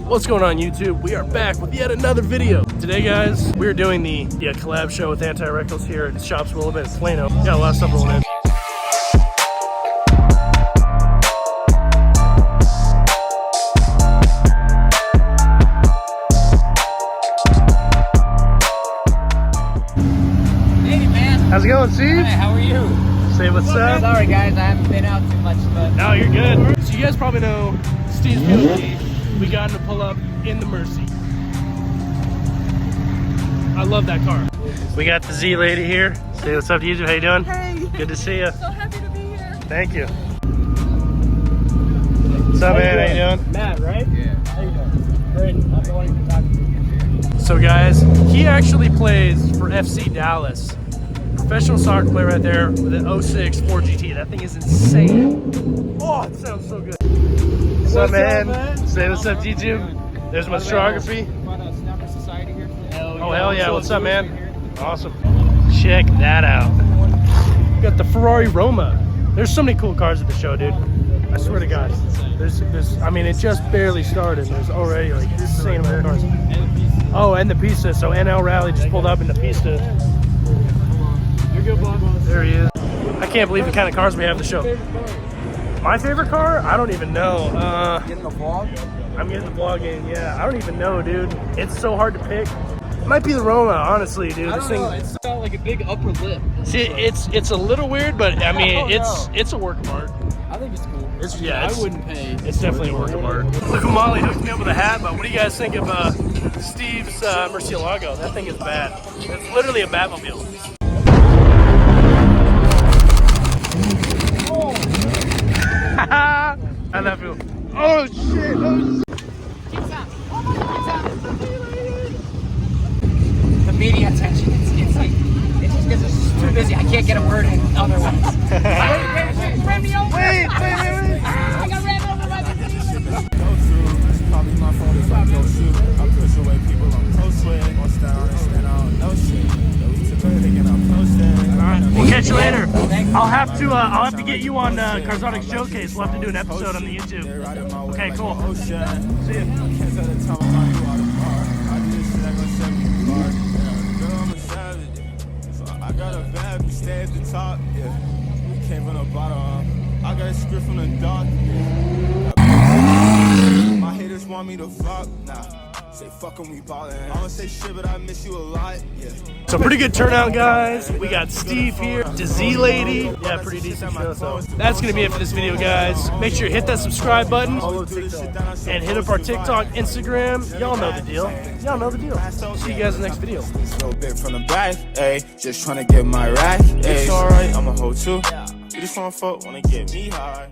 What's going on YouTube? We are back with yet another video. Today guys, we're doing the collab show with Anti-Reckless here at Shops Willowbend in Plano. Got a lot of stuff rolling in. Hey man. How's it going, Steve? Hi, how are you? Say what's up. Sorry guys, I haven't been out too much, but... No, you're good. So you guys probably know Steve's POV. We got him to pull up in the Mercy. I love that car. We got the Z lady here. Say what's up to you. How you doing? Hey. Good to see you. So happy to be here. Thank you. What's up, man? How you doing? Matt, right? Yeah. How you doing? Great. I've been wanting to talk to you. So guys, he actually plays for FC Dallas. Professional soccer player right there with an 06 Ford GT. That thing is insane. Oh, it sounds so good. What's up, man? Say what's up, G-Jim. There's my photography. Oh, hell yeah. What's up, man? Awesome. Check that out. We got the Ferrari Roma. There's so many cool cars at the show, dude. I swear to God. I mean, it just barely started. There's already like insane amount of cars. Oh, and the Pista. So NL Rally just pulled up in the Pista. There he is. I can't believe the kind of cars we have at the show. My favorite car? I don't even know. Getting the vlog? I'm getting the vlog in, yeah. I don't even know, dude. It's so hard to pick. It might be the Roma, honestly, dude. I don't know. It's got like a big upper lip. See, it's a little weird, but I mean, it's a work of art. I think it's cool. I wouldn't pay. It's definitely a work of art. Look, Molly hooked me up with a hat, but what do you guys think of Steve's Murcielago? That thing is bad. It's literally a Batmobile. How'd that feel? Oh shit! Oh, The media attention, it's like, it's just because it's too busy. I can't get a word in otherwise. Wait. I got ran over by the Probably my phone is like no shoot. I push away people I'm close with. Or stand and I don't know shit. We'll catch you later. I'll have to get you on Carzonic Showcase. We'll have to do an episode on the YouTube. Okay, cool. See ya. I got a bad bitch, stay at the top. Yeah, we came from the bottom. I got a script from the dark. My haters want me to fuck. Nah. Say fuck when we ballin'. I'ma say shit, but I miss you a lot. Yeah. So pretty good turnout, guys. We got Steve here, the Z lady. Yeah, pretty decent show. So that's gonna be it for this video, guys. Make sure you hit that subscribe button and hit up our TikTok, Instagram. Y'all know the deal. Y'all know the deal. See you guys in the next video. Little bit from the back, ayy. Just tryna get my rack. It's alright, I'm a hoe too. You just wanna fuck, wanna get me high.